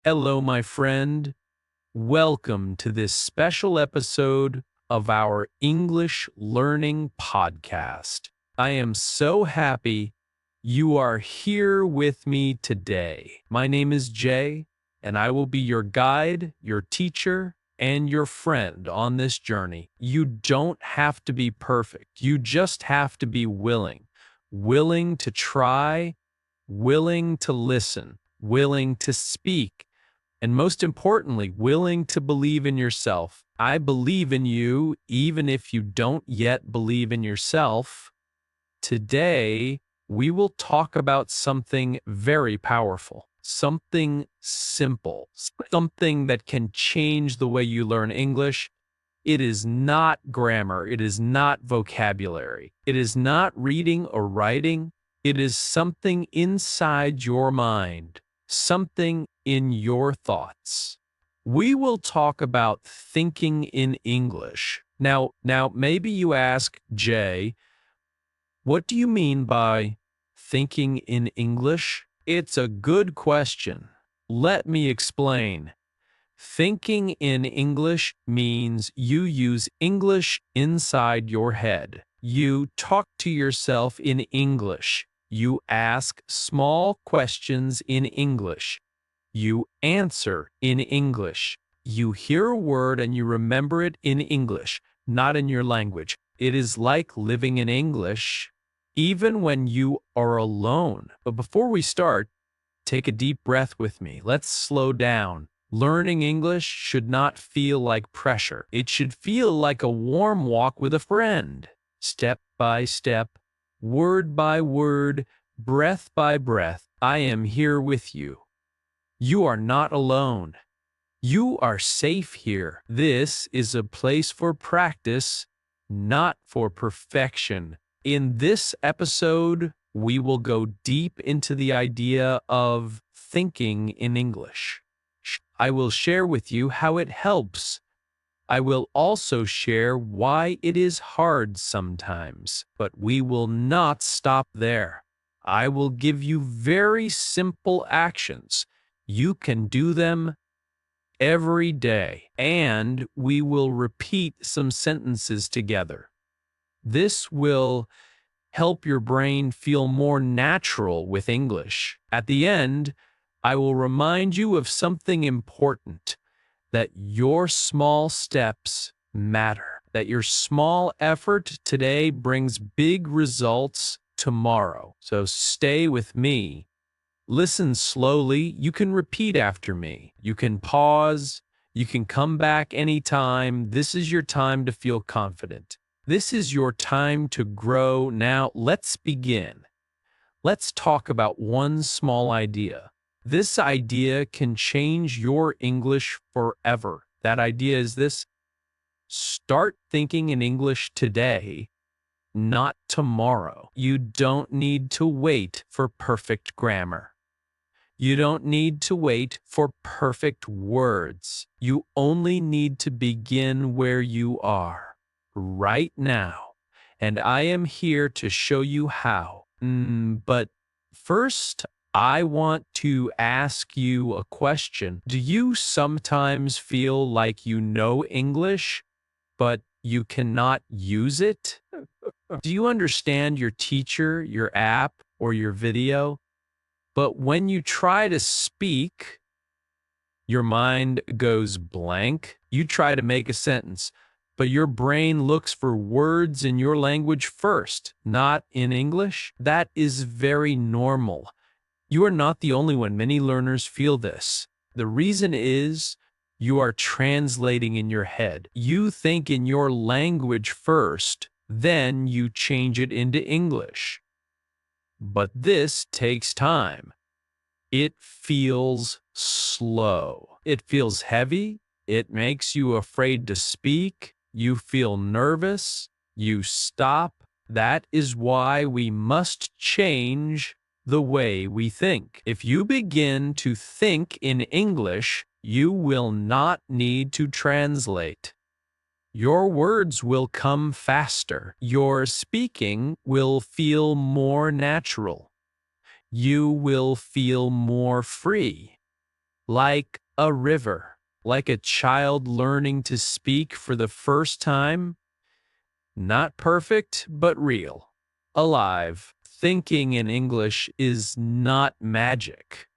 Hello, my friend. Welcome to this special episode of our English Learning Podcast. I am so happy you are here with me today. My name is Jay, and I will be your guide, your teacher, and your friend on this journey. You don't have to be perfect. You just have to be willing to try, willing to listen, willing to speak, and most importantly, willing to believe in yourself. I believe in you, even if you don't yet believe in yourself. Today, we will talk about something very powerful, something simple, something that can change the way you learn English. It is not grammar. It is not vocabulary. It is not reading or writing. It is something inside your mind, something in your thoughts. We will talk about thinking in English. Now, maybe you ask, Jay, what do you mean by thinking in English? It's a good question. Let me explain. Thinking in English means you use English inside your head. You talk to yourself in English. You ask small questions in English. You answer in English. You hear a word and you remember it in English, not in your language. It is like living in English, even when you are alone. But before we start, take a deep breath with me. Let's slow down. Learning English should not feel like pressure. It should feel like a warm walk with a friend. Step by step, word by word, breath by breath, I am here with you. You are not alone. You are safe here. This is a place for practice, not for perfection. In this episode, we will go deep into the idea of thinking in English. I will share with you how it helps. I will also share why it is hard sometimes, but we will not stop there. I will give you very simple actions. You can do them every day, and we will repeat some sentences together. This will help your brain feel more natural with English. At the end, I will remind you of something important, that your small steps matter, that your small effort today brings big results tomorrow. So stay with me. Listen slowly. You can repeat after me. You can pause. You can come back anytime. This is your time to feel confident. This is your time to grow. Now, let's begin. Let's talk about one small idea. This idea can change your English forever. That idea is this: start thinking in English today, not tomorrow. You don't need to wait for perfect grammar. You don't need to wait for perfect words. You only need to begin where you are, right now. And I am here to show you how. But first, I want to ask you a question. Do you sometimes feel like you know English, but you cannot use it? Do you understand your teacher, your app, or your video? But when you try to speak, your mind goes blank. You try to make a sentence, but your brain looks for words in your language first, not in English. That is very normal. You are not the only one. Many learners feel this. The reason is you are translating in your head. You think in your language first, then you change it into English. But this takes time. It feels slow. It feels heavy. It makes you afraid to speak. You feel nervous. You stop. That is why we must change the way we think. If you begin to think in English, you will not need to translate. Your words will come faster. Your speaking will feel more natural. You will feel more free. like a river, like a child learning to speak for the first time. Not perfect, but real. Alive. Thinking in English is not magic,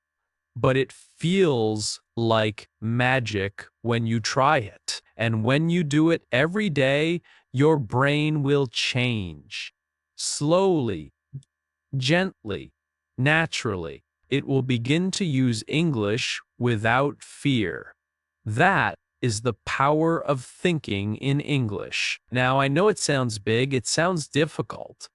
but it feels like magic when you try it. And when you do it every day, your brain will change. Slowly, gently, naturally, it will begin to use English without fear. That is the power of thinking in English. Now, I know it sounds big, it sounds difficult.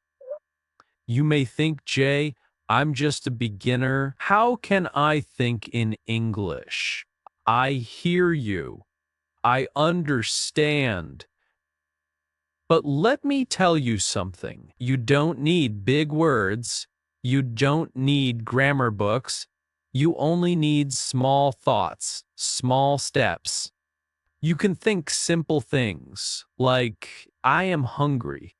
You may think, Jay, I'm just a beginner. How can I think in English? I hear you. I understand. But let me tell you something. You don't need big words. You don't need grammar books. You only need small thoughts, small steps. You can think simple things like, I am hungry,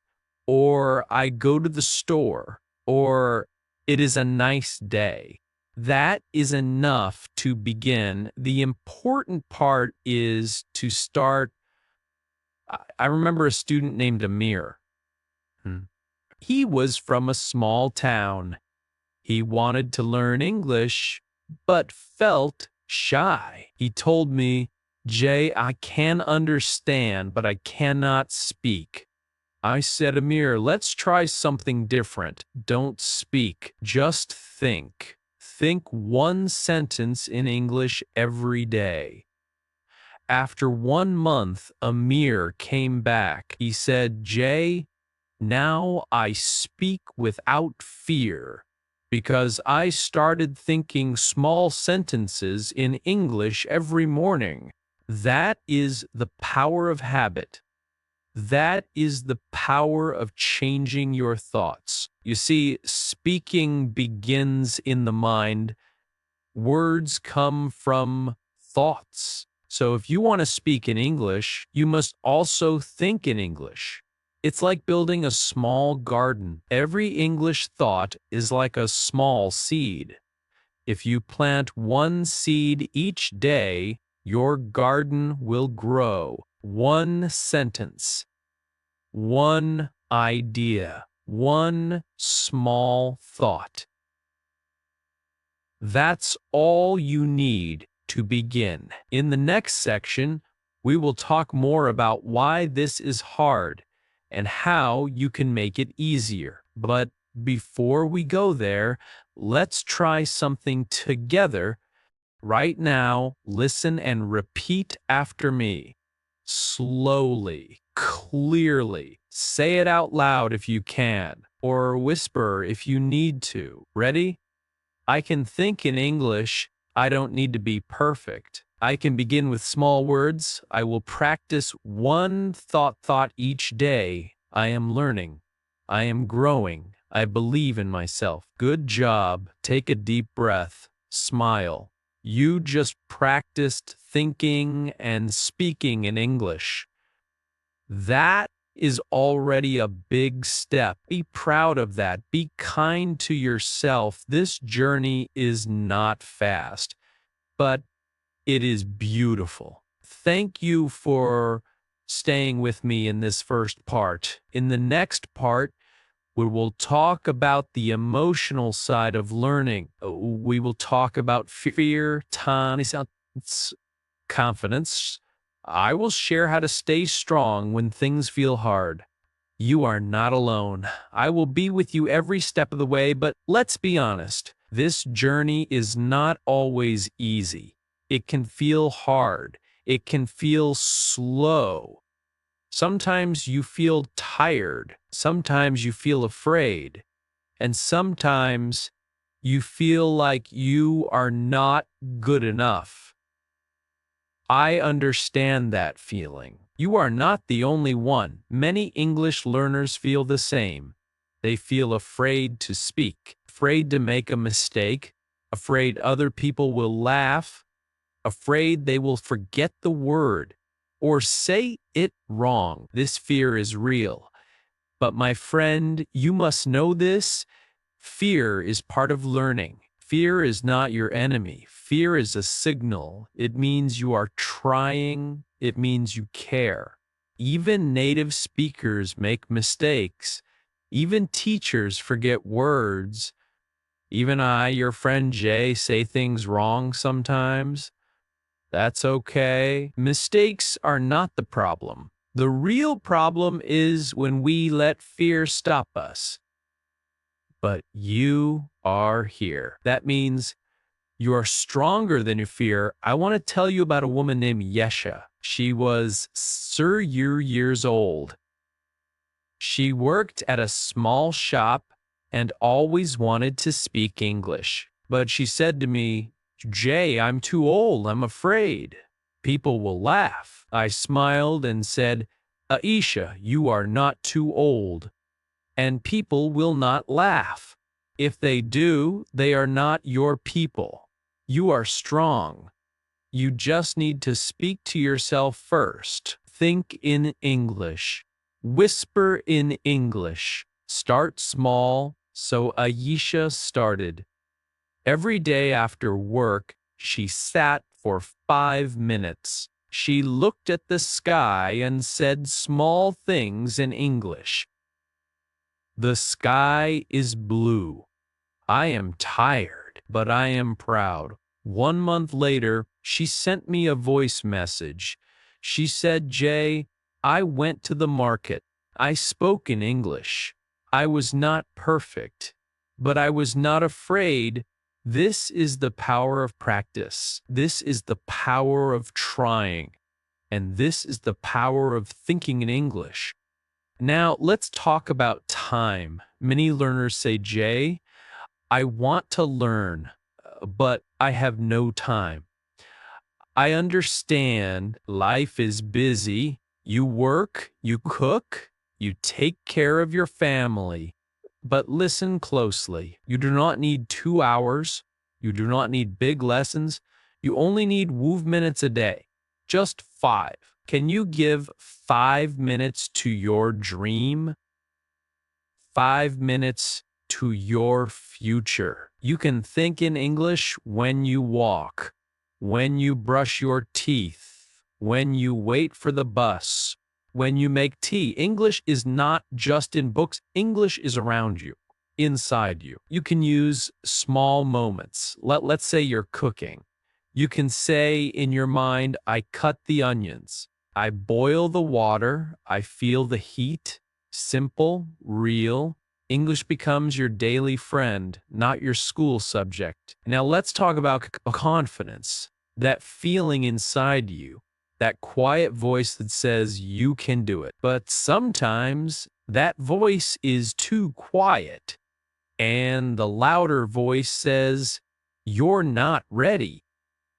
or I go to the store, or it is a nice day. That is enough to begin. The important part is to start. I remember a student named Amir. He was from a small town. He wanted to learn English, but felt shy. He told me, Jay, I can understand, but I cannot speak. I said, Amir, let's try something different. Don't speak, just think. Think one sentence in English every day. After 1 month, Amir came back. He said, Jay, now I speak without fear because I started thinking small sentences in English every morning. That is the power of habit. That is the power of changing your thoughts. You see, speaking begins in the mind. Words come from thoughts. So if you want to speak in English, you must also think in English. It's like building a small garden. Every English thought is like a small seed. If you plant one seed each day, your garden will grow. One sentence, one idea, one small thought. That's all you need to begin. In the next section, we will talk more about why this is hard and how you can make it easier. But before we go there, let's try something together. Right now, listen and repeat after me. Slowly, clearly. Say it out loud if you can, or whisper if you need to. Ready? I can think in English. I don't need to be perfect. I can begin with small words. I will practice one thought each day. I am learning. I am growing. I believe in myself. Good job. Take a deep breath. Smile. You just practiced thinking and speaking in English. That is already a big step. Be proud of that. Be kind to yourself. This journey is not fast, but it is beautiful. Thank you for staying with me in this first part. In the next part, we will talk about the emotional side of learning. We will talk about fear, confidence. I will share how to stay strong when things feel hard. You are not alone. I will be with you every step of the way, but let's be honest. This journey is not always easy. It can feel hard. It can feel slow. Sometimes you feel tired. Sometimes you feel afraid. And sometimes you feel like you are not good enough. I understand that feeling. You are not the only one. Many English learners feel the same. They feel afraid to speak, afraid to make a mistake, afraid other people will laugh, afraid they will forget the word or say it wrong. This fear is real. But my friend, you must know this. Fear is part of learning. Fear is not your enemy. Fear is a signal. It means you are trying. It means you care. Even native speakers make mistakes. Even teachers forget words. Even I, your friend Jay, say things wrong sometimes. That's okay. Mistakes are not the problem. The real problem is when we let fear stop us. But you are here. That means you are stronger than your fear. I want to tell you about a woman named Yesha. She was years old. She worked at a small shop and always wanted to speak English. But she said to me, Jay, I'm too old. I'm afraid. People will laugh. I smiled and said, Aisha, you are not too old, and people will not laugh. If they do, they are not your people. You are strong. You just need to speak to yourself first. Think in English. Whisper in English. Start small. So Aisha started. Every day after work, she sat for 5 minutes. She looked at the sky and said small things in English. The sky is blue. I am tired, but I am proud. 1 month later, she sent me a voice message. She said, Jay, I went to the market. I spoke in English. I was not perfect, but I was not afraid. This is the power of practice. This is the power of trying. And this is the power of thinking in English. Now, let's talk about time. Many learners say, Jay, I want to learn, but I have no time. I understand life is busy. You work, you cook, you take care of your family. But listen closely. You do not need 2 hours. You do not need big lessons. You only need minutes a day. Just 5. Can you give 5 minutes to your dream? 5 minutes to your future. You can think in English when you walk, when you brush your teeth, when you wait for the bus, when you make tea. English is not just in books. English is around you, inside you. You can use small moments. Let's say you're cooking. You can say in your mind, I cut the onions. I boil the water. I feel the heat. Simple, real. English becomes your daily friend, not your school subject. Now let's talk about confidence. That feeling inside you, that quiet voice that says you can do it. But sometimes that voice is too quiet, and the louder voice says, you're not ready.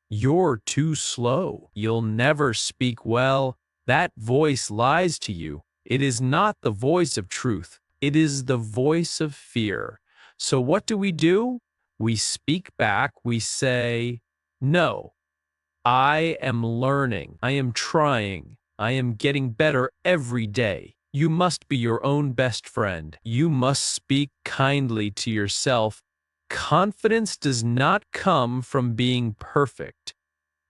You're too slow. You'll never speak well. That voice lies to you. It is not the voice of truth. It is the voice of fear. So what do? We speak back. We say, no, I am learning. I am trying. I am getting better every day. You must be your own best friend. You must speak kindly to yourself. Confidence does not come from being perfect.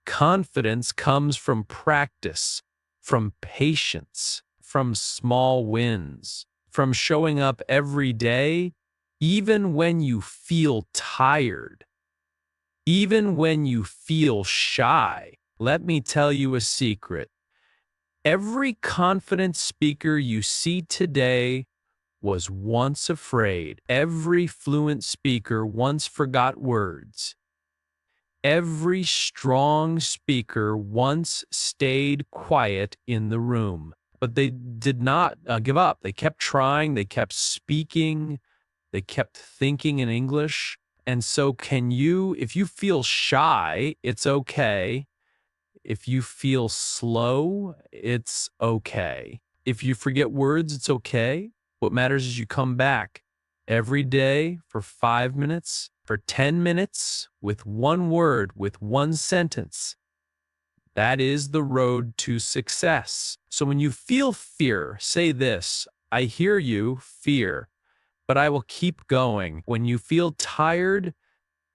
Confidence comes from practice, from patience, from small wins, from showing up every day, even when you feel tired, even when you feel shy. Let me tell you a secret. Every confident speaker you see today was once afraid. Every fluent speaker once forgot words. Every strong speaker once stayed quiet in the room, but they did not give up. They kept trying, they kept speaking, they kept thinking in English. And so can you, if you feel shy, it's okay. If you feel slow, it's okay. If you forget words, it's okay. What matters is you come back every day for 5 minutes, for 10 minutes, with one word, with one sentence. That is the road to success. So when you feel fear, say this, I hear you, fear, but I will keep going. When you feel tired,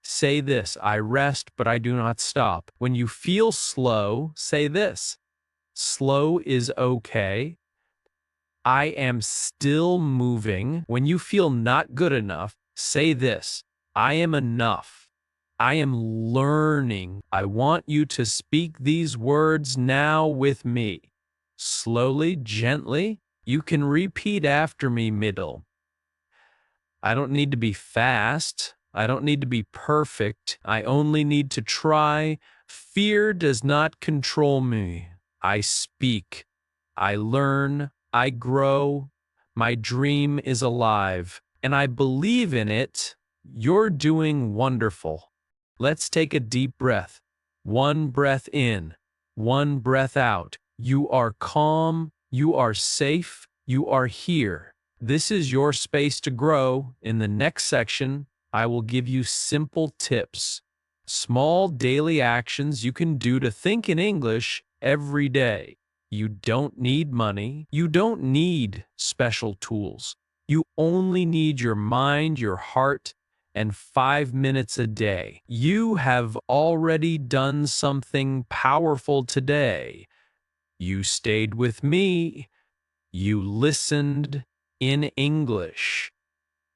Say this, I rest, but I do not stop. When you feel slow, say this. Slow is okay. I am still moving. When you feel not good enough, say this. I am enough. I am learning. I want you to speak these words now with me. Slowly, gently, you can repeat after me middle. I don't need to be fast. I don't need to be perfect. I only need to try. Fear does not control me. I speak. I learn. I grow. My dream is alive, and I believe in it. You're doing wonderful. Let's take a deep breath. One breath in, one breath out. You are calm. You are safe. You are here. This is your space to grow. In the next section, I will give you simple tips, small daily actions you can do to think in English every day. You don't need money. You don't need special tools. You only need your mind, your heart, and 5 minutes a day. You have already done something powerful today. You stayed with me. You listened in English.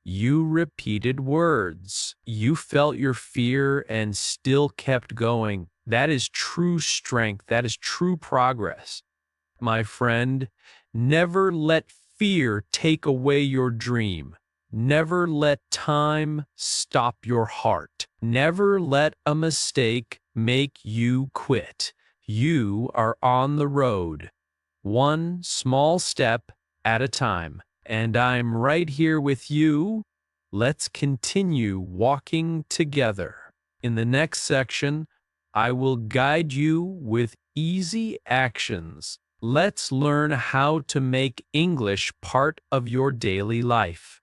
You repeated words. You felt your fear and still kept going. That is true strength. That is true progress. My friend, never let fear take away your dream. Never let time stop your heart. Never let a mistake make you quit. You are on the road, one small step at a time, and I'm right here with you. Let's continue walking together. In the next section, I will guide you with easy actions. Let's learn how to make English part of your daily life.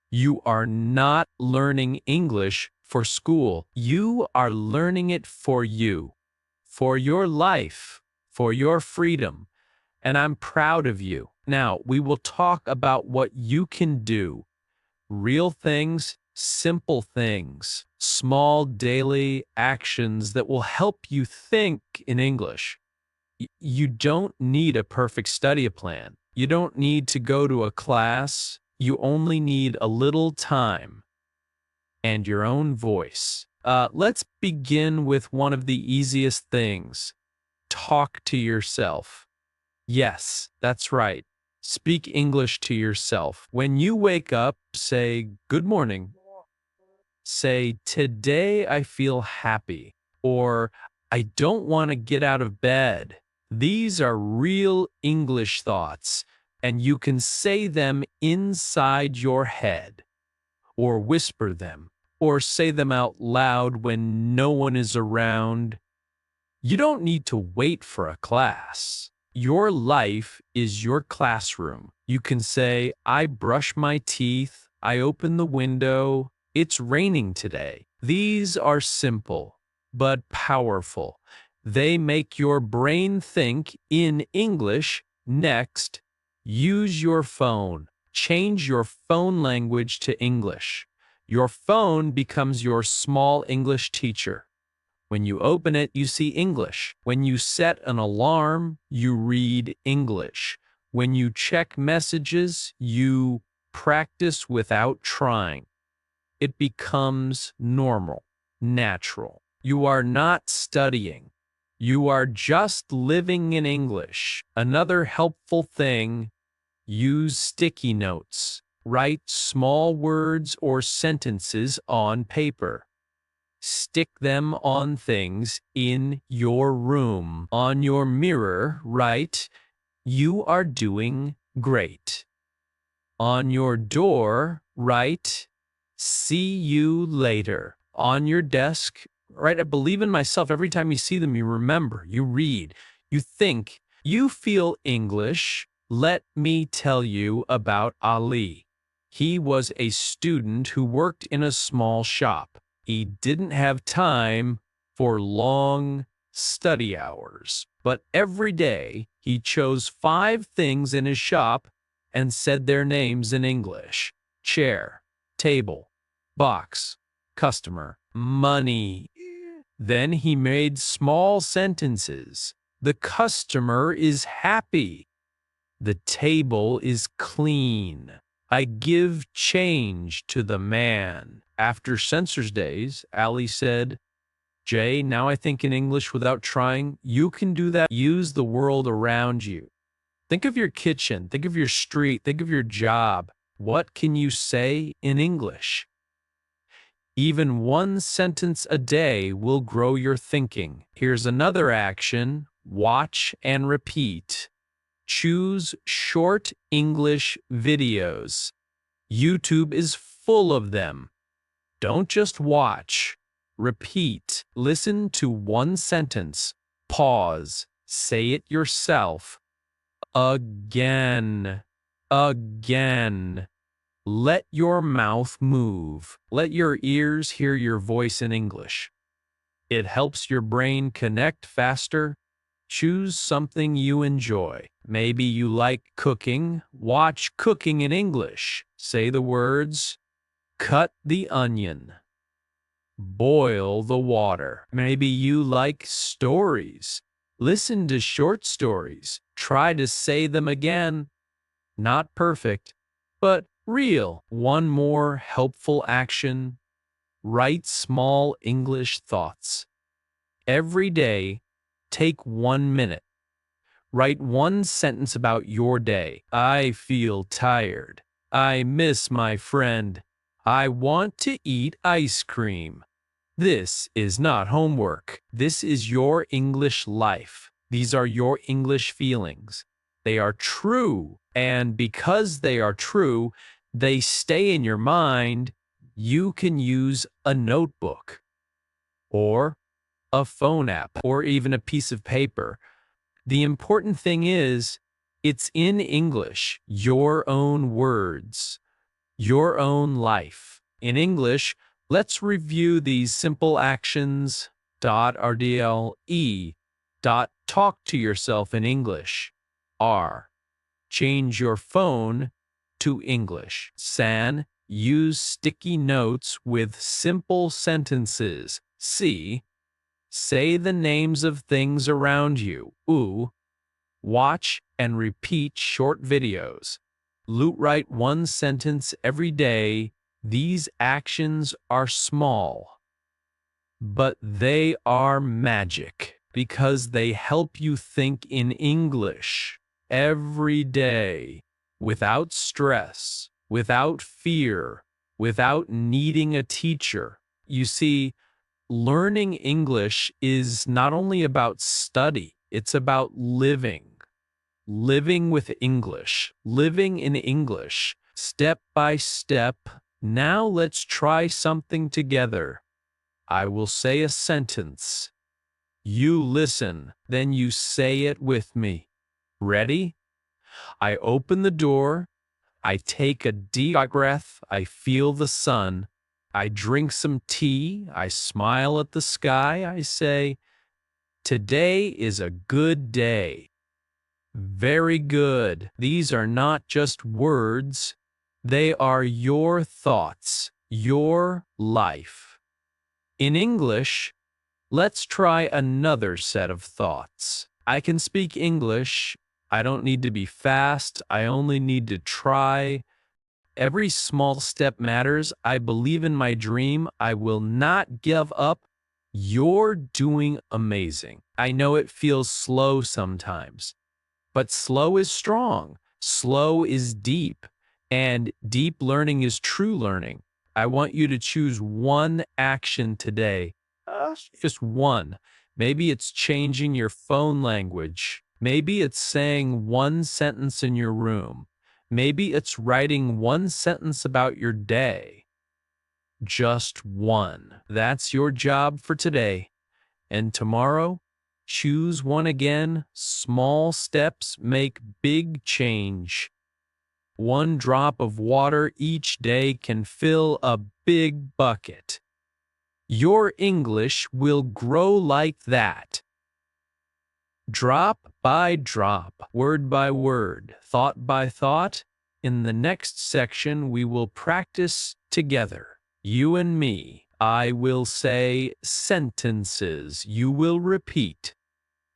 You are not learning English for school. You are learning it for you, for your life, for your freedom. And I'm proud of you. Now, we will talk about what you can do. Real things, simple things, small daily actions that will help you think in English. You don't need a perfect study plan. You don't need to go to a class. You only need a little time and your own voice. Let's begin with one of the easiest things. Talk to yourself. Yes, that's right. Speak English to yourself. When you wake up, say, "Good morning." Say, "Today I feel happy," or "I don't want to get out of bed." These are real English thoughts, and you can say them inside your head, or whisper them, or say them out loud when no one is around. You don't need to wait for a class. Your life is your classroom. You can say, "I brush my teeth, I open the window, it's raining today." These are simple, but powerful. They make your brain think in English. Next, use your phone. Change your phone language to English. Your phone becomes your small English teacher. When you open it, you see English. When you set an alarm, you read English. When you check messages, you practice without trying. It becomes normal, natural. You are not studying. You are just living in English. Another helpful thing, use sticky notes. Write small words or sentences on paper. Stick them on things in your room. On your mirror, write, "You are doing great." On your door, write, "See you later." On your desk, write, "I believe in myself." Every time you see them, you remember, you read, you think, you feel English. Let me tell you about Ali. He was a student who worked in a small shop. He didn't have time for long study hours, but every day he chose 5 things in his shop and said their names in English: chair, table, box, customer. money. Then he made small sentences. The customer is happy. The table is clean. I give change to the man. After Censor's Days, Ali said, Jay, now I think in English without trying. You can do that. Use the world around you. Think of your kitchen. Think of your street. Think of your job. What can you say in English? Even one sentence a day will grow your thinking. Here's another action. Watch and repeat. Choose short English videos. YouTube is full of them. Don't just watch. Repeat. Listen to one sentence. Pause. Say it yourself. Again. Again. Let your mouth move. Let your ears hear your voice in English. It helps your brain connect faster. Choose something you enjoy. Maybe you like cooking. Watch Cooking in English. Say the words. Cut the onion. Boil the water. Maybe you like stories. Listen to short stories. Try to say them again. Not perfect, but real. One more helpful action. Write small English thoughts. Every day, take 1 minute. Write one sentence about your day. I feel tired. I miss my friend. I want to eat ice cream. This is not homework. This is your English life. These are your English feelings. They are true, and because they are true, they stay in your mind. You can use a notebook or a phone app or even a piece of paper. The important thing is, it's in English, your own words, your own life. In English, let's review these simple actions. RDLE. Talk to yourself in English. R. Change your phone to English. San. Use sticky notes with simple sentences. C. Say the names of things around you. U. Watch and repeat short videos. Write one sentence every day. These actions are small, but they are magic because they help you think in English every day without stress, without fear, without needing a teacher. You see, learning English is not only about study, it's about living. Living with English, living in English, step by step. Now let's try something together. I will say a sentence. You listen, then you say it with me. Ready? I open the door. I take a deep breath. I feel the sun. I drink some tea. I smile at the sky. I say, today is a good day. Very good. These are not just words. They are your thoughts, your life. In English, let's try another set of thoughts. I can speak English. I don't need to be fast. I only need to try. Every small step matters. I believe in my dream. I will not give up. You're doing amazing. I know it feels slow sometimes, but slow is strong. Slow is deep, and deep learning is true learning. I want you to choose one action today. Just one. Maybe it's changing your phone language. Maybe it's saying one sentence in your room. Maybe it's writing one sentence about your day. Just one. That's your job for today. And tomorrow, choose one again. Small steps make big change. One drop of water each day can fill a big bucket. Your English will grow like that. Drop by drop, word by word, thought by thought. In the next section, we will practice together. You and me. I will say sentences. You will repeat.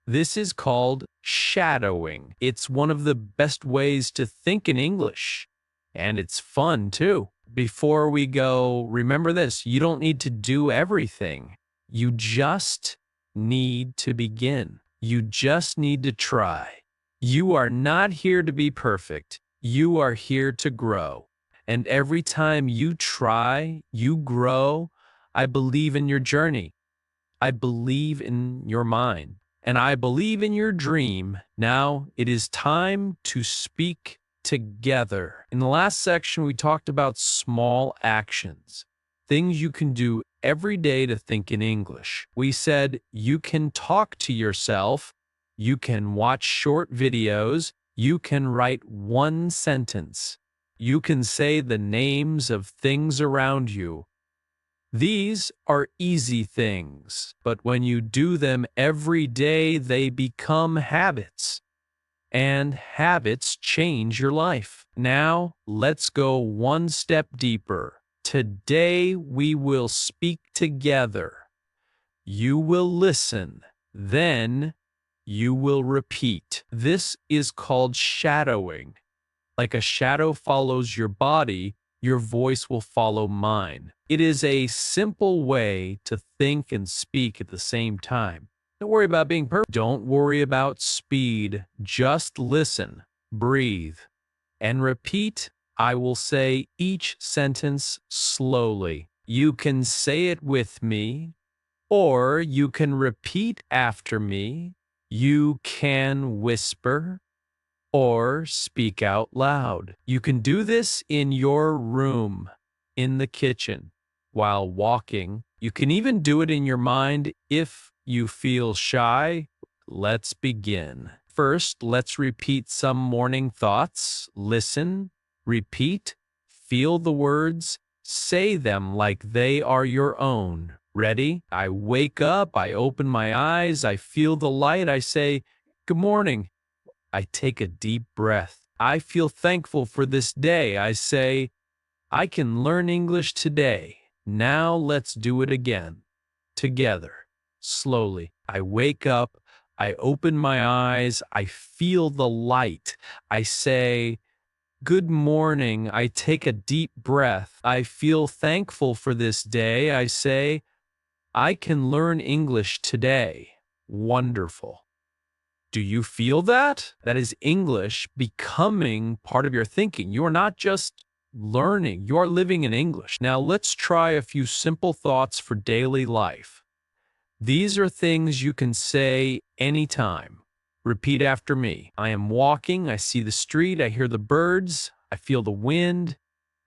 This is called shadowing. It's one of the best ways to think in English, and it's fun too. Before we go, remember this, you don't need to do everything. You just need to begin. You just need to try. You are not here to be perfect. You are here to grow. And every time you try, you grow. I believe in your journey. I believe in your mind. And I believe in your dream. Now it is time to speak together. In the last section, we talked about small actions, things you can do every day to think in English. We said you can talk to yourself, you can watch short videos, you can write one sentence, you can say the names of things around you. These are easy things, but when you do them every day, they become habits. And habits change your life. Now, let's go one step deeper. Today, we will speak together. You will listen. Then, you will repeat. This is called shadowing. Like a shadow follows your body, your voice will follow mine. It is a simple way to think and speak at the same time. Don't worry about being perfect. Don't worry about speed. Just listen, breathe, and repeat. I will say each sentence slowly. You can say it with me, or you can repeat after me. You can whisper or speak out loud. You can do this in your room, in the kitchen, while walking. You can even do it in your mind if you feel shy. Let's begin. First, let's repeat some morning thoughts. Listen, repeat, feel the words, say them like they are your own. Ready? I wake up, I open my eyes, I feel the light, I say, "Good morning." I take a deep breath. I feel thankful for this day. I say, I can learn English today. Now let's do it again. Together. Slowly. I wake up. I open my eyes. I feel the light. I say, good morning. I take a deep breath. I feel thankful for this day. I say, I can learn English today. Wonderful. Do you feel that? That is English becoming part of your thinking. You are not just learning, you are living in English. Now let's try a few simple thoughts for daily life. These are things you can say anytime. Repeat after me. I am walking, I see the street, I hear the birds, I feel the wind,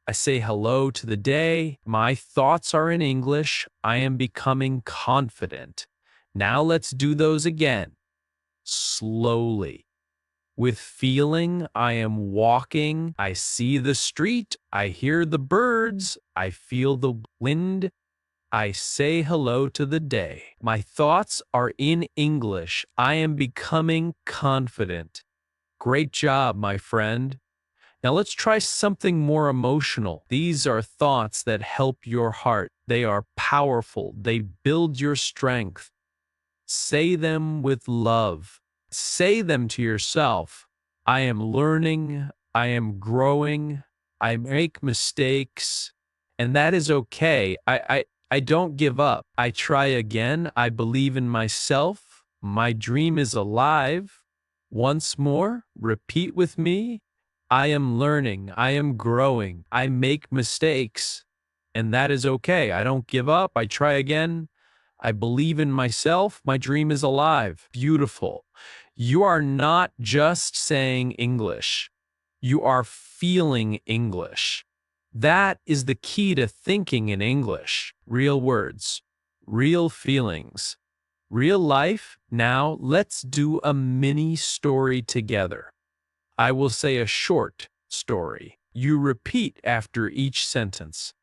I say hello to the day. My thoughts are in English. I am becoming confident. Now let's do those again. Slowly. With feeling, I am walking, I see the street, I hear the birds, I feel the wind, I say hello to the day. My thoughts are in English. I am becoming confident. Great job, my friend. Now let's try something more emotional. These are thoughts that help your heart. They are powerful. They build your strength. Say them with love. Say them to yourself. I am learning. I am growing. I make mistakes. And that is okay. I don't give up. I try again. I believe in myself. My dream is alive. Once more, repeat with me. I am learning. I am growing. I make mistakes. And that is okay. I don't give up. I try again. I believe in myself. My dream is alive. Beautiful. You are not just saying English. You are feeling English. That is the key to thinking in English. Real words, real feelings, real life. Now let's do a mini story together. I will say a short story. You repeat after each sentence.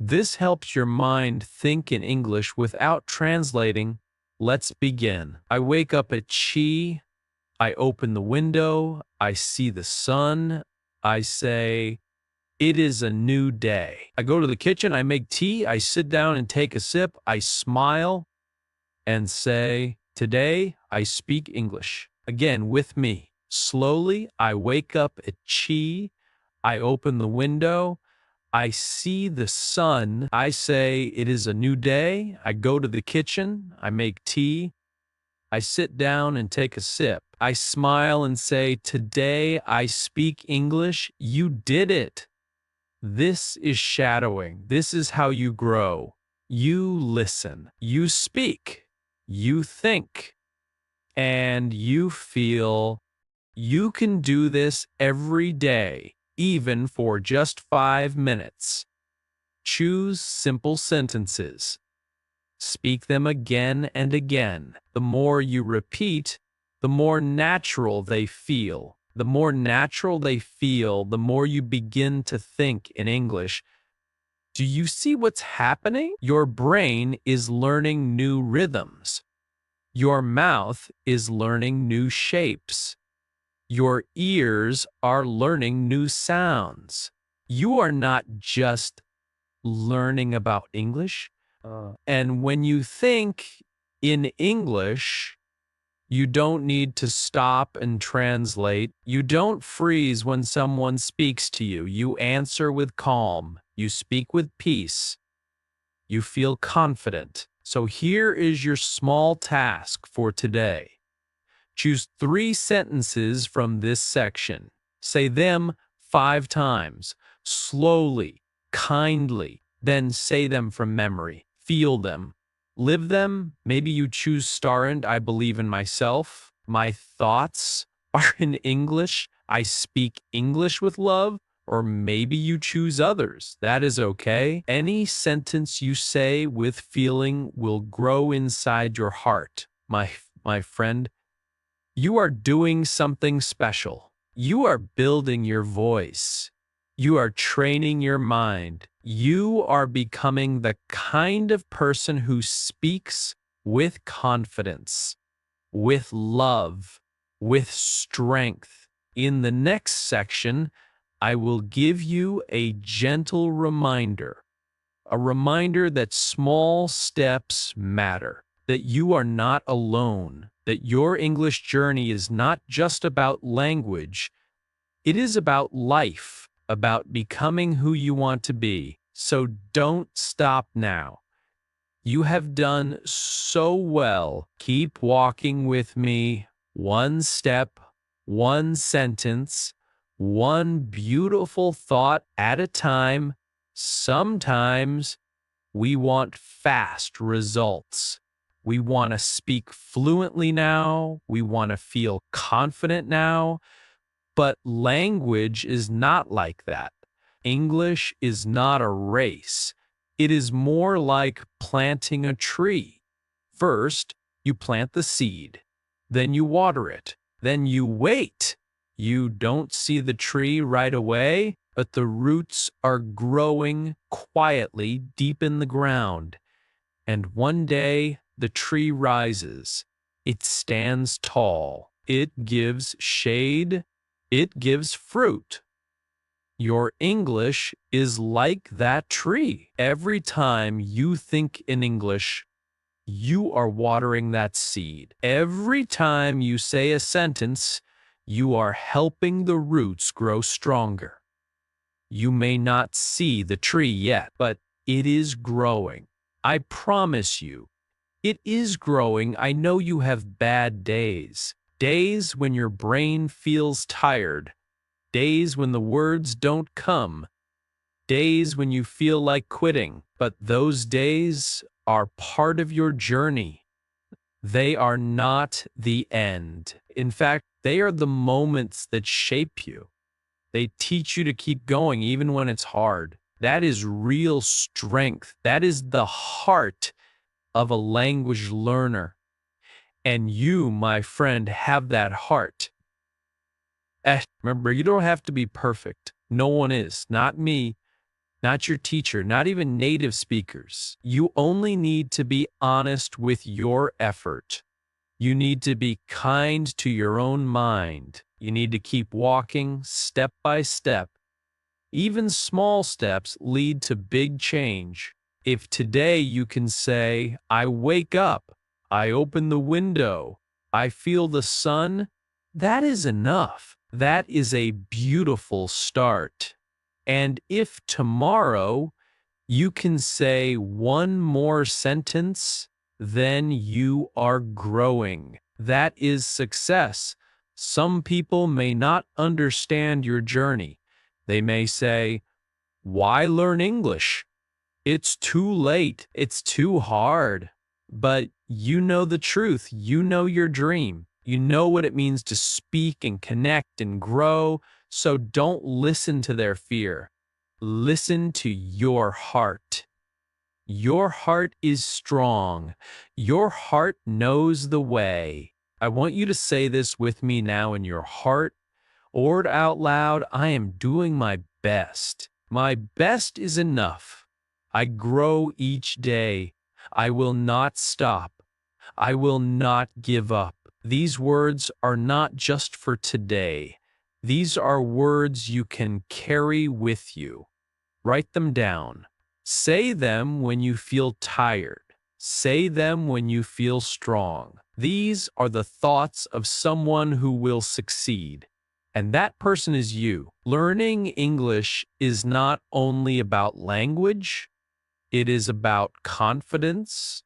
This helps your mind think in English without translating. Let's begin. I wake up at chi. I open the window. I see the sun. I say, It is a new day. I go to the kitchen, I make tea, I sit down and take a sip, I smile and say, today I speak English. Again, with me. Slowly, I wake up at chi, I open the window, I see the sun. I say, it is a new day. I go to the kitchen, I make tea, I sit down and take a sip. I smile and say, today I speak English. You did it. This is shadowing. This is how you grow. You listen, you speak, you think, and you feel. You can do this every day, even for just 5 minutes. Choose simple sentences. Speak them again and again. The more you repeat, the more natural they feel. The more natural they feel, the more you begin to think in English. Do you see what's happening? Your brain is learning new rhythms. Your mouth is learning new shapes. Your ears are learning new sounds. You are not just learning about English. And when you think in English, you don't need to stop and translate. You don't freeze when someone speaks to you. You answer with calm. You speak with peace. You feel confident. So here is your small task for today. Choose 3 sentences from this section. Say them 5 times, slowly, kindly, then say them from memory. Feel them. Live them. Maybe you choose Starrent, I believe in myself. My thoughts are in English. I speak English with love. Or maybe you choose others. That is okay. Any sentence you say with feeling will grow inside your heart. My friend, you are doing something special. You are building your voice. You are training your mind. You are becoming the kind of person who speaks with confidence, with love, with strength. In the next section, I will give you a gentle reminder, a reminder that small steps matter, that you are not alone, that your English journey is not just about language, it is about life, about becoming who you want to be. So don't stop now. You have done so well. Keep walking with me, one step, one sentence, one beautiful thought at a time. Sometimes we want fast results. We want to speak fluently now. We want to feel confident now. But language is not like that. English is not a race. It is more like planting a tree. First, you plant the seed. Then you water it. Then you wait. You don't see the tree right away, but the roots are growing quietly deep in the ground. And one day, the tree rises. It stands tall. It gives shade. It gives fruit. Your English is like that tree. Every time you think in English, you are watering that seed. Every time you say a sentence, you are helping the roots grow stronger. You may not see the tree yet, but it is growing. I promise you, it is growing. I know you have bad days. Days when your brain feels tired. Days when the words don't come. Days when you feel like quitting. But those days are part of your journey. They are not the end. In fact, they are the moments that shape you. They teach you to keep going even when it's hard. That is real strength. That is the heart of a language learner. And you, my friend, have that heart. Remember, you don't have to be perfect. No one is. Not me, not your teacher, not even native speakers. You only need to be honest with your effort. You need to be kind to your own mind. You need to keep walking step by step. Even small steps lead to big change. If today you can say, I wake up, I open the window, I feel the sun, that is enough. That is a beautiful start. And if tomorrow you can say one more sentence, then you are growing. That is success. Some people may not understand your journey. They may say, why learn English? It's too late. It's too hard. But you know the truth. You know your dream. You know what it means to speak and connect and grow. So don't listen to their fear. Listen to your heart. Your heart is strong. Your heart knows the way. I want you to say this with me now in your heart or out loud. I am doing my best. My best is enough. I grow each day. I will not stop. I will not give up. These words are not just for today. These are words you can carry with you. Write them down. Say them when you feel tired. Say them when you feel strong. These are the thoughts of someone who will succeed. And that person is you. Learning English is not only about language, it is about confidence.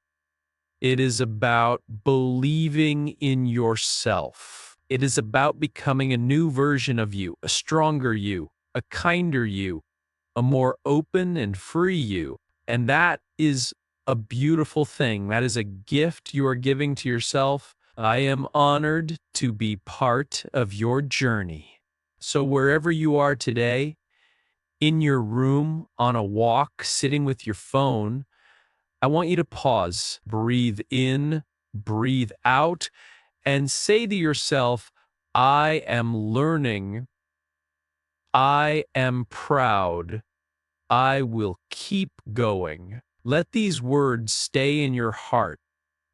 It is about believing in yourself. It is about becoming a new version of you, a stronger you, a kinder you, a more open and free you. And that is a beautiful thing. That is a gift you are giving to yourself. I am honored to be part of your journey. So wherever you are today, in your room, on a walk, sitting with your phone, I want you to pause, breathe in, breathe out, and say to yourself, I am learning. I am proud. I will keep going. Let these words stay in your heart.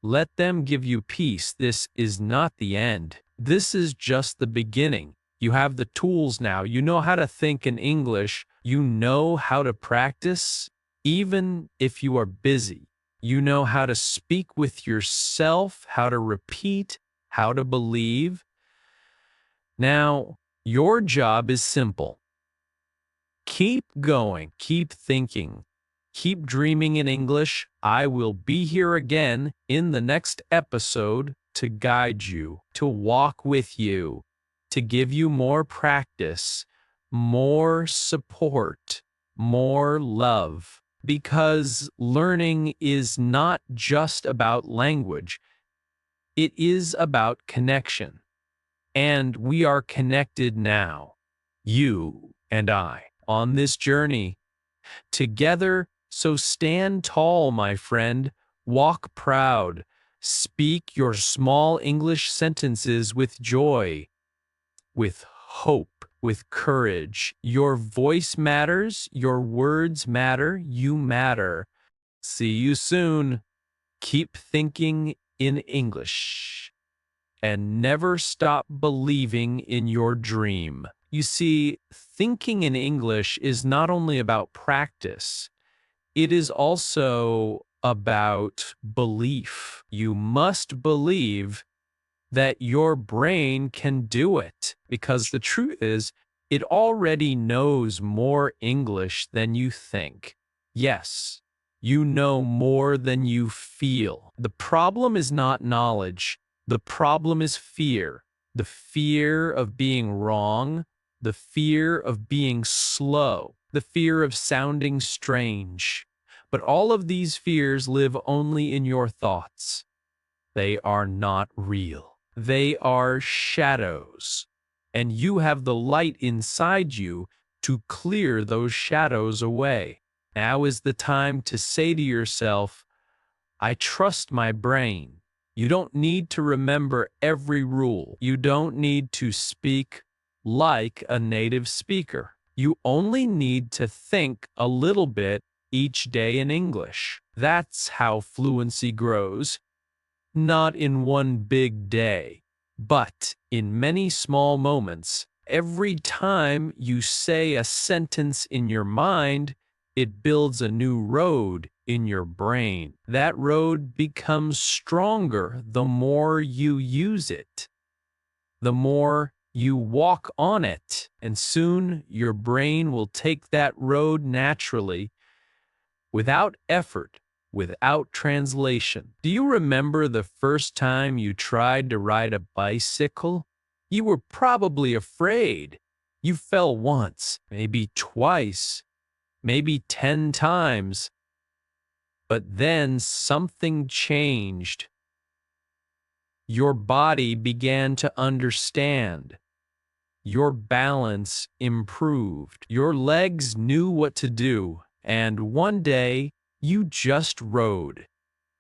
Let them give you peace. This is not the end. This is just the beginning. You have the tools now. You know how to think in English. You know how to practice, even if you are busy. You know how to speak with yourself, how to repeat, how to believe. Now, your job is simple. Keep going, keep thinking, keep dreaming in English. I will be here again in the next episode to guide you, to walk with you, to give you more practice, more support, more love. Because learning is not just about language, it is about connection. And we are connected now, you and I, on this journey together. So stand tall, my friend, walk proud, speak your small English sentences with joy, with hope, with courage. Your voice matters, your words matter, you matter. See you soon. Keep thinking in English and never stop believing in your dream. You see, thinking in English is not only about practice, it is also about belief. You must believe that your brain can do it, because the truth is, it already knows more English than you think. Yes, you know more than you feel. The problem is not knowledge. The problem is fear. The fear of being wrong, the fear of being slow, the fear of sounding strange. But all of these fears live only in your thoughts. They are not real. They are shadows. And you have the light inside you to clear those shadows away. Now is the time to say to yourself, I trust my brain. You don't need to remember every rule. You don't need to speak like a native speaker. You only need to think a little bit each day in English. That's how fluency grows. Not in one big day, but in many small moments every time you say a sentence in your mind, it builds a new road in your brain. That road becomes stronger the more you use it, the more you walk on it, and soon your brain will take that road naturally, without effort, without translation. Do you remember the first time you tried to ride a bicycle? You were probably afraid. You fell once, maybe twice, maybe 10 times. But then something changed. Your body began to understand. Your balance improved. Your legs knew what to do. And one day, you just rode.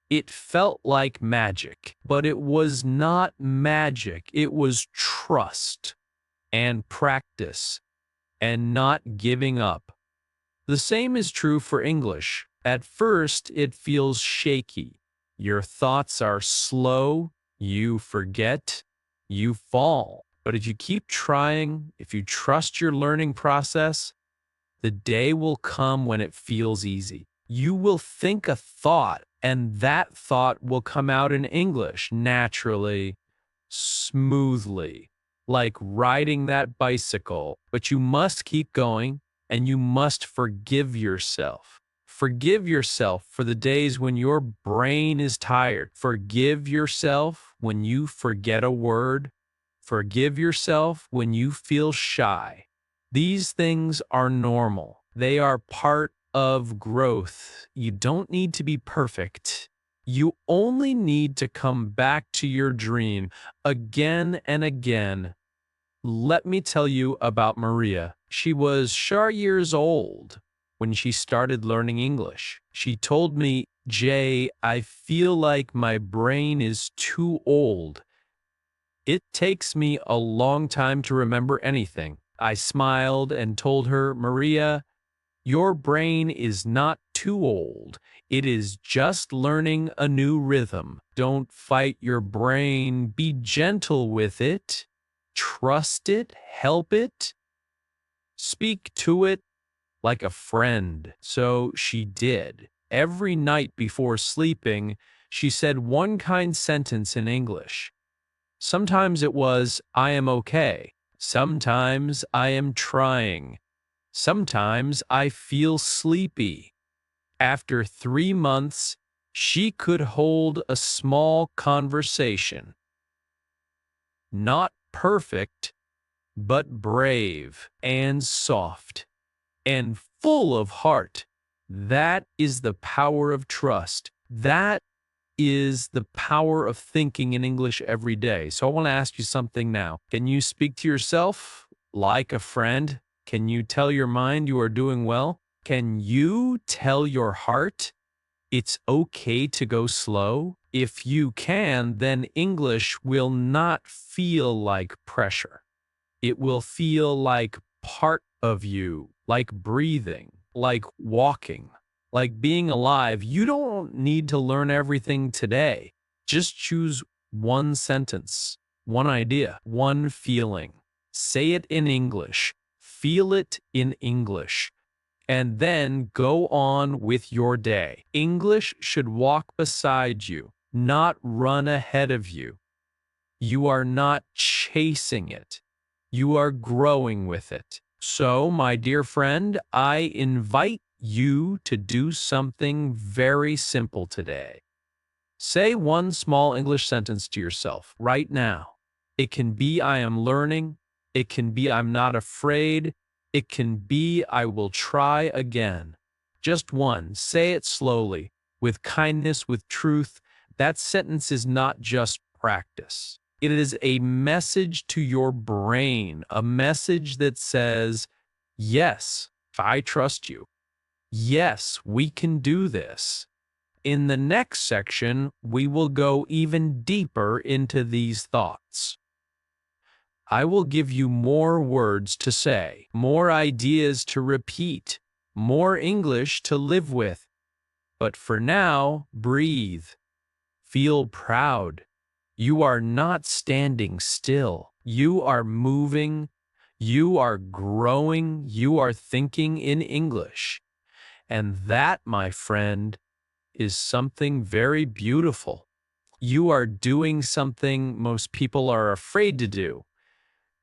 It felt like magic, but it was not magic. It was trust and practice and not giving up. The same is true for English. At first, it feels shaky. Your thoughts are slow, you forget, you fall. But if you keep trying, if you trust your learning process, the day will come when it feels easy. You will think a thought, and that thought will come out in English naturally, smoothly, like riding that bicycle. But you must keep going, and you must forgive yourself. Forgive yourself for the days when your brain is tired. Forgive yourself when you forget a word. Forgive yourself when you feel shy. These things are normal. They are part of growth. You don't need to be perfect. You only need to come back to your dream again and again. Let me tell you about Maria. She was 4 years old when she started learning English. She told me, "Jay, I feel like my brain is too old. It takes me a long time to remember anything." I smiled and told her, "Maria, your brain is not too old. It is just learning a new rhythm. Don't fight your brain. Be gentle with it. Trust it. Help it. Speak to it like a friend." So she did. Every night before sleeping, she said one kind sentence in English. Sometimes it was, "I am okay." Sometimes, "I am trying." Sometimes, "I feel sleepy." After 3 months, she could hold a small conversation. Not perfect, but brave and soft and full of heart. That is the power of trust. That is the power of thinking in English every day. So I want to ask you something now. Can you speak to yourself like a friend? Can you tell your mind you are doing well? Can you tell your heart it's okay to go slow? If you can, then English will not feel like pressure. It will feel like part of you, like breathing, like walking, like being alive. You don't need to learn everything today. Just choose one sentence, one idea, one feeling. Say it in English. Feel it in English. And then go on with your day. English should walk beside you, not run ahead of you. You are not chasing it. You are growing with it. So, my dear friend, I invite you to do something very simple today. Say one small English sentence to yourself right now. It can be, "I am learning." It can be, "I'm not afraid." It can be, "I will try again." Just one. Say it slowly, with kindness, with truth. That sentence is not just practice. It is a message to your brain, a message that says, "Yes, I trust you. Yes, we can do this." In the next section, we will go even deeper into these thoughts. I will give you more words to say, more ideas to repeat, more English to live with. But for now, breathe. Feel proud. You are not standing still. You are moving. You are growing. You are thinking in English. And that, my friend, is something very beautiful. You are doing something most people are afraid to do.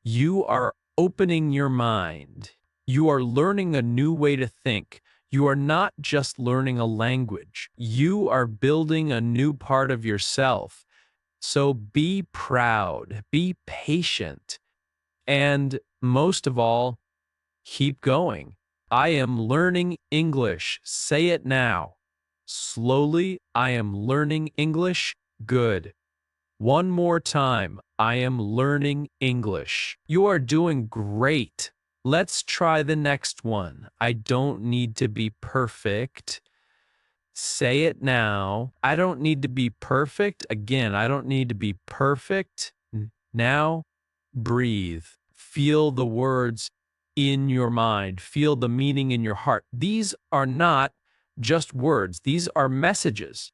You are opening your mind. You are learning a new way to think. You are not just learning a language. You are building a new part of yourself. So be proud, be patient, and most of all, keep going. I am learning English. Say it now. Slowly, I am learning English. Good. One more time. I am learning English. You are doing great. Let's try the next one. I don't need to be perfect. Say it now. I don't need to be perfect. Again, I don't need to be perfect. Now, breathe. Feel the words in your mind. Feel the meaning in your heart. These are not just words. These are messages.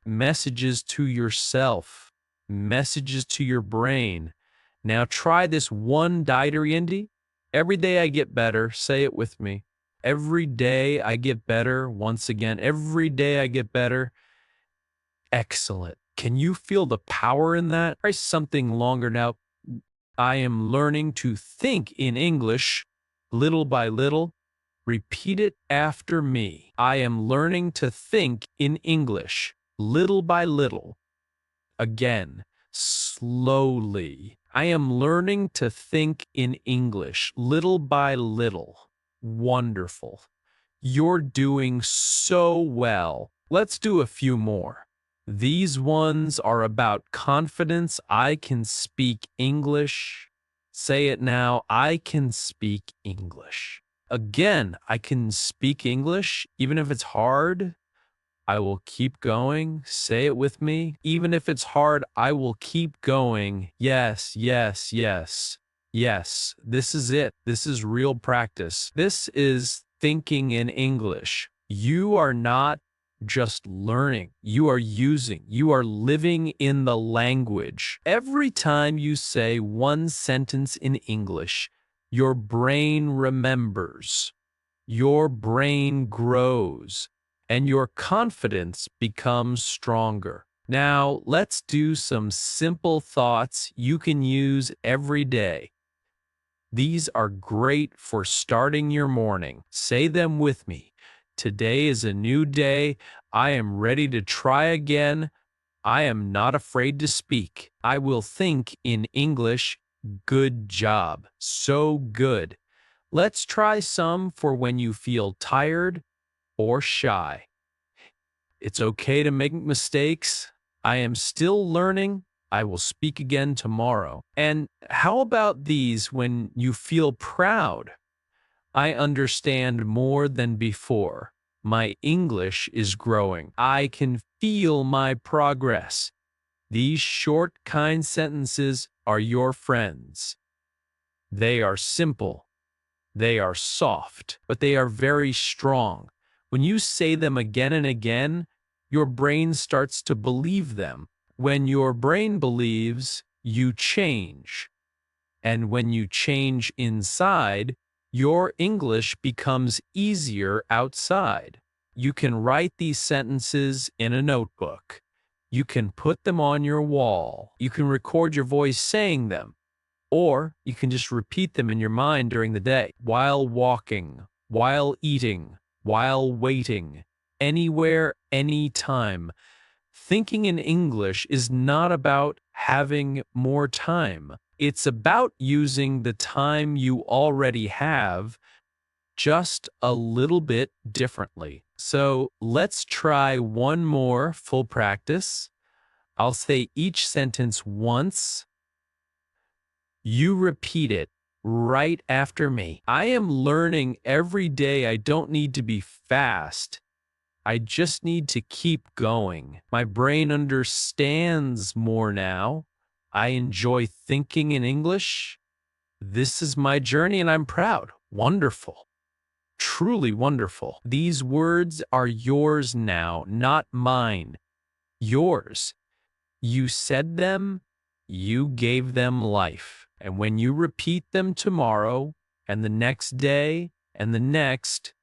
Messages to yourself. Messages to your brain. Now try this one diary entry. Every day I get better. Say it with me. Every day I get better. Once again, every day I get better. Excellent. Can you feel the power in that? Try something longer now. I am learning to think in English little by little. Repeat it after me. I am learning to think in English little by little. Again, slowly. I am learning to think in English little by little. Wonderful. You're doing so well. Let's do a few more. These ones are about confidence. I can speak English. Say it now. I can speak English. Again, I can speak English, even if it's hard. I will keep going. Say it with me. Even if it's hard, I will keep going. Yes, yes, yes. Yes, this is it. This is real practice. This is thinking in English. You are not just learning. You are using. You are living in the language. Every time you say one sentence in English, your brain remembers. Your brain grows and your confidence becomes stronger. Now, let's do some simple thoughts you can use every day. These are great for starting your morning. Say them with me. Today is a new day. I am ready to try again. I am not afraid to speak. I will think in English. Good job. So good. Let's try some for when you feel tired or shy. It's okay to make mistakes. I am still learning. I will speak again tomorrow. And how about these when you feel proud? I understand more than before. My English is growing. I can feel my progress. These short, kind sentences are your friends. They are simple. They are soft, but they are very strong. When you say them again and again, your brain starts to believe them. When your brain believes, you change. And when you change inside, your English becomes easier outside. You can write these sentences in a notebook. You can put them on your wall. You can record your voice saying them. Or you can just repeat them in your mind during the day, while walking, while eating, while waiting, anywhere, anytime. Thinking in English is not about having more time. It's about using the time you already have just a little bit differently. So let's try one more full practice. I'll say each sentence once. You repeat it right after me. I am learning every day. I don't need to be fast. I just need to keep going. My brain understands more now. I enjoy thinking in English. This is my journey and I'm proud. Wonderful. Truly wonderful. These words are yours now, not mine. Yours. You said them. You gave them life. And when you repeat them tomorrow and the next day and the next,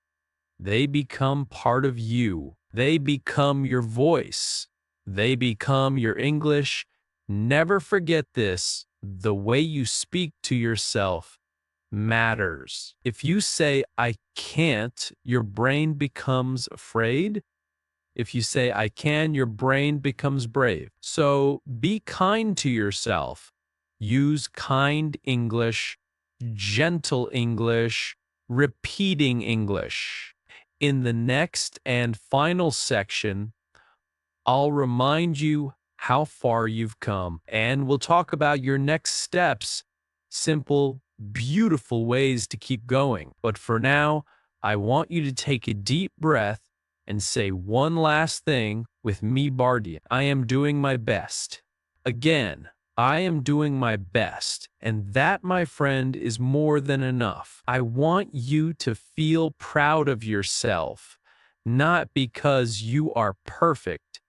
they become part of you. They become your voice. They become your English. Never forget this. The way you speak to yourself matters. If you say, I can't, your brain becomes afraid. If you say, I can, your brain becomes brave. So be kind to yourself. Use kind English, gentle English, repeating English. In the next and final section, I'll remind you how far you've come, and we'll talk about your next steps, simple, beautiful ways to keep going. But for now, I want you to take a deep breath and say one last thing with me, Bardia. I am doing my best. Again, I am doing my best, and that, my friend, is more than enough. I want you to feel proud of yourself, not because you are perfect,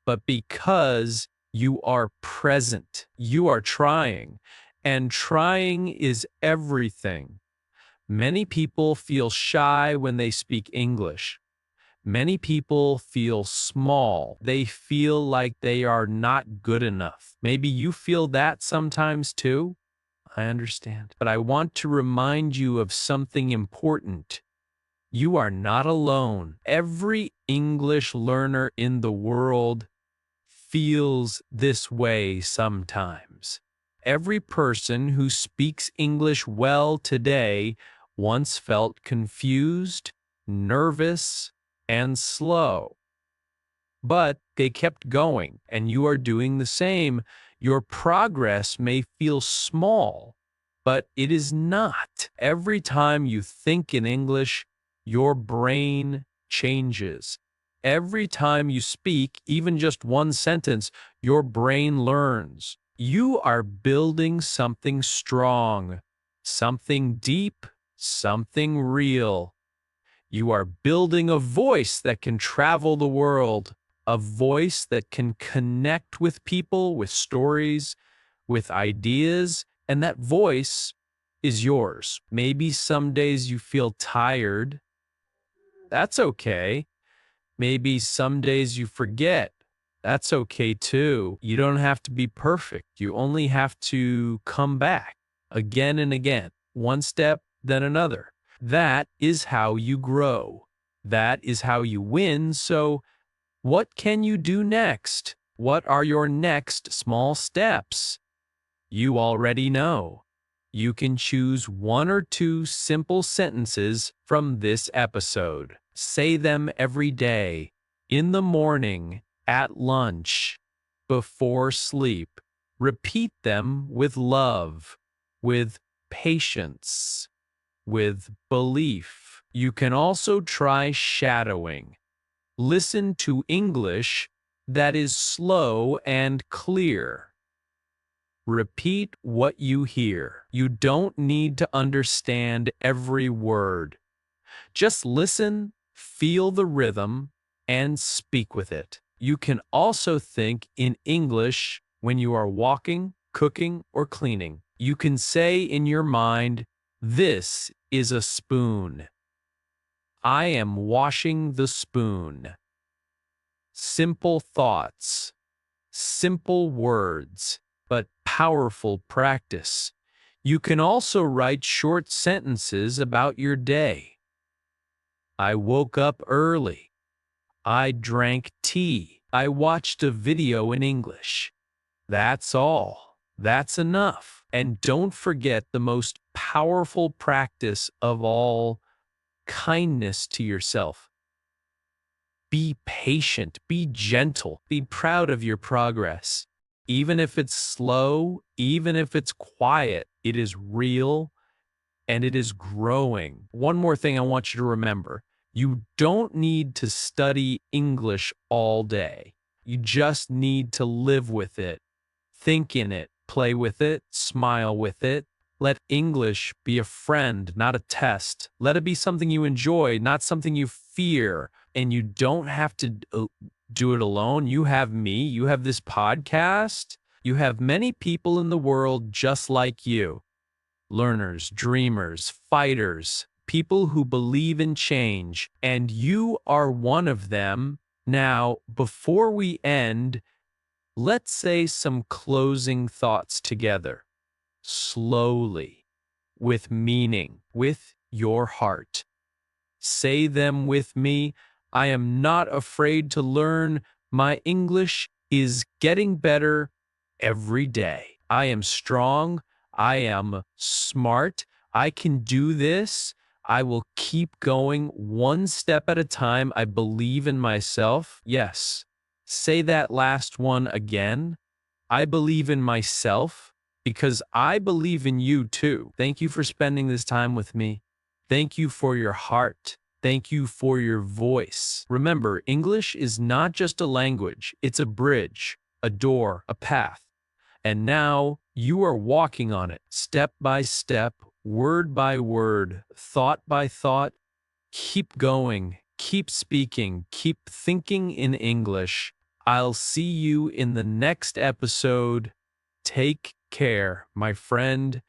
but because you are present. You are trying, and trying is everything. Many people feel shy when they speak English. Many people feel small. They feel like they are not good enough. Maybe you feel that sometimes too. I understand. But I want to remind you of something important. You are not alone. Every English learner in the world feels this way sometimes. Every person who speaks English well today once felt confused, nervous, and slow. But they kept going, and you are doing the same. Your progress may feel small, but it is not. Every time you think in English, your brain changes. Every time you speak, even just one sentence, your brain learns. You are building something strong, something deep, something real. You are building a voice that can travel the world, a voice that can connect with people, with stories, with ideas, and that voice is yours. Maybe some days you feel tired. That's okay. Maybe some days you forget. That's okay too. You don't have to be perfect. You only have to come back again and again, one step, then another. That is how you grow. That is how you win. So, what can you do next? What are your next small steps? You already know. You can choose one or two simple sentences from this episode. Say them every day, in the morning, at lunch, before sleep. Repeat them with love, with patience, with belief. You can also try shadowing. Listen to English that is slow and clear. Repeat what you hear. You don't need to understand every word. Just listen, feel the rhythm, and speak with it. You can also think in English when you are walking, cooking, or cleaning. You can say in your mind, "This is a spoon. I am washing the spoon." Simple thoughts, simple words, but powerful practice. You can also write short sentences about your day. I woke up early. I drank tea. I watched a video in English. That's all. That's enough. And don't forget the most powerful practice of all, kindness to yourself. Be patient, be gentle, be proud of your progress. Even if it's slow, even if it's quiet, it is real and it is growing. One more thing I want you to remember. You don't need to study English all day. You just need to live with it, think in it, play with it, smile with it. Let English be a friend, not a test. Let it be something you enjoy, not something you fear. And you don't have to do it alone. You have me. You have this podcast. You have many people in the world just like you. Learners, dreamers, fighters, people who believe in change, and you are one of them. Now, before we end, let's say some closing thoughts together, slowly, with meaning, with your heart. Say them with me. I am not afraid to learn. My English is getting better every day. I am strong. I am smart. I can do this. I will keep going one step at a time. I believe in myself. Yes. Say that last one again. I believe in myself because I believe in you too. Thank you for spending this time with me. Thank you for your heart. Thank you for your voice. Remember, English is not just a language, it's a bridge, a door, a path. And now you are walking on it, step by step, word by word, thought by thought. Keep going, keep speaking, keep thinking in English. I'll see you in the next episode. Take care, my friend.